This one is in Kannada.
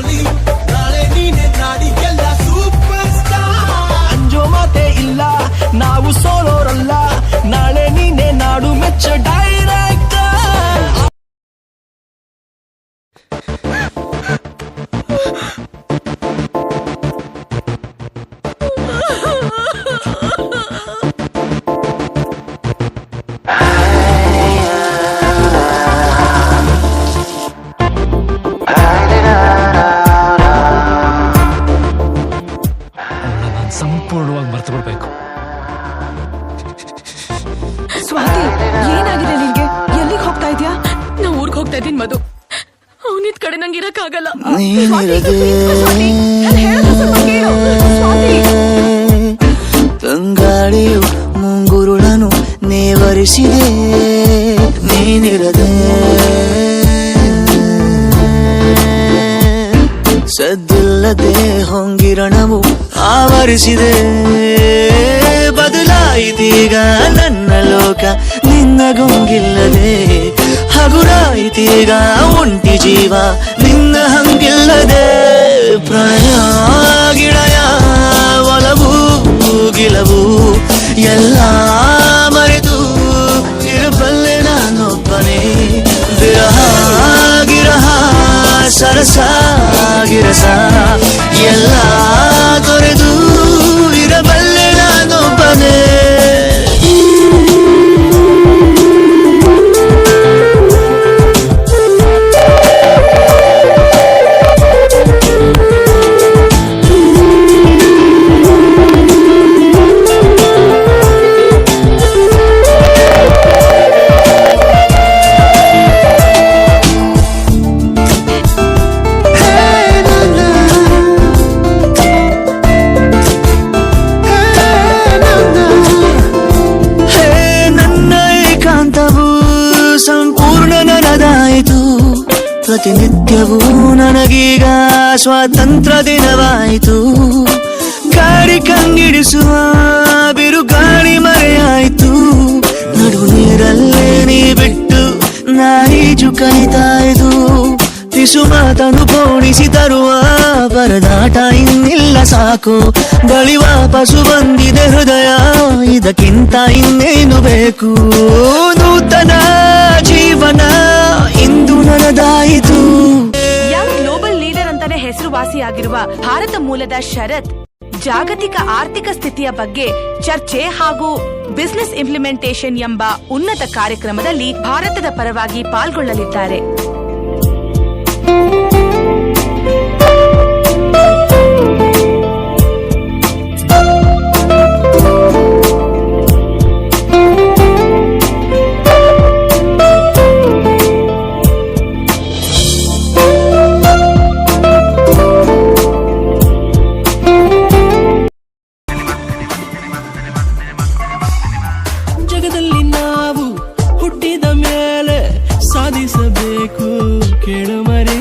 ರಂಗೋಲಿ, ನಾಳೆ ನೀನೆ ನಾಡಿಗೆಲ್ಲ ಸೂಪರ್ ಸ್ಟಾರ್. ಅಂಜೋ ಮಾತೆ ಇಲ್ಲ, ನಾವು ಸೋಲೋರಲ್ಲ, ನಾಳೆ ನೀನೆ ನಾಡು ಮೆಚ್ಚ ಡೈರೆಕ್ಟರ್. ಸಂಪೂರ್ಣವಾಗಿ ಮರ್ತು ಬಿಡ್ಬೇಕು. ಸ್ವಾತಿ, ಏನಾಗಿದೆ ನಿನ್ಗೆ? ಎಲ್ಲಿಗೆ ಹೋಗ್ತಾ ಇದ್ಯಾ? ನಾ ಊರ್ಗ್ ಹೋಗ್ತಾ ಇದ್ದೀನಿ ಮಧು. ಅವನಿದ್ ಕಡೆ ನಂಗೆ ಇರಕ್ಕಾಗಲ್ಲ. ತಂಗಾಳಿಯು ಮುಂಗುರುಳನು ನೇವರಿಸಿದೆ, ನೀನಿರದೆ ಸದ್ದಿಲ್ಲದೆ ಹೊಂಗಿರಣವು ಆವರಿಸಿದೆ. ಬದಲಾಯಿತೀಗ ನನ್ನ ಲೋಕ ನಿನ್ನ ಗುಂಗಿಲ್ಲದೆ, ಹಗುರಾಯಿತೀಗ ಒಂಟಿ ಜೀವ ನಿನ್ನ ಹಂಗಿಲ್ಲದೆ. ಪ್ರಣಯ ಗಿಳಯ ಒಲವು ಗಿಲವು ಎಲ್ಲ ಮರೆತು ಇರಬಲ್ಲೆ ನಾನೊಬ್ಬನೇ. ವಿರಹ ಗಿರಹ ಸರಸ ಗಿರಸ ಎಲ್ಲ ತೊರೆದು ಇರಬಲ್ಲೆ ನಾನೊಬ್ಬನೇ. ಸಂಪೂರ್ಣ ನನದಾಯಿತು, ಪ್ರತಿನಿತ್ಯವೂ ನನಗೀಗ ಸ್ವಾತಂತ್ರ್ಯ ದಿನವಾಯಿತು. ಗಾಡಿ ಕಂಗಿಡಿಸುವ ಬಿರುಗಾಳಿ ಮರೆಯಾಯಿತು, ನಡು ನೀರಲ್ಲೇ ನೀ ಬಿಟ್ಟು ನಾರೀಜು ಕಲಿತಾಯಿತು. ತಿಸು ಮಾತನು ಪೋಣಿಸಿ ತರುವ ಪರದಾಟ ಇನ್ನಿಲ್ಲ ಸಾಕು, ಬಳಿ ವಾಪಸು ಬಂದಿದೆ ಹೃದಯ, ಇದಕ್ಕಿಂತ ಇನ್ನೇನು ಬೇಕು. ನೂತನ ಜೀವನ ಇಂದು ನನದಾಯಿತು. ಯಂಗ್ ಗ್ಲೋಬಲ್ ಲೀಡರ್ ಅಂತಾನೆ ಹೆಸರುವಾಸಿಯಾಗಿರುವ ಭಾರತ ಮೂಲದ ಶರತ್ ಜಾಗತಿಕ ಆರ್ಥಿಕ ಸ್ಥಿತಿಯ ಬಗ್ಗೆ ಚರ್ಚೆ ಹಾಗೂ ಬಿಸಿನೆಸ್ ಇಂಪ್ಲಿಮೆಂಟೇಷನ್ ಎಂಬ ಉನ್ನತ ಕಾರ್ಯಕ್ರಮದಲ್ಲಿ ಭಾರತದ ಪರವಾಗಿ ಪಾಲ್ಗೊಳ್ಳಲಿದ್ದಾರೆ. ಜಗದಲ್ಲಿ ನಾವು ಹುಟ್ಟಿದ ಮೇಲೆ ಸಾಧಿಸಬೇಕು, ಕೇಳು ಮರೆ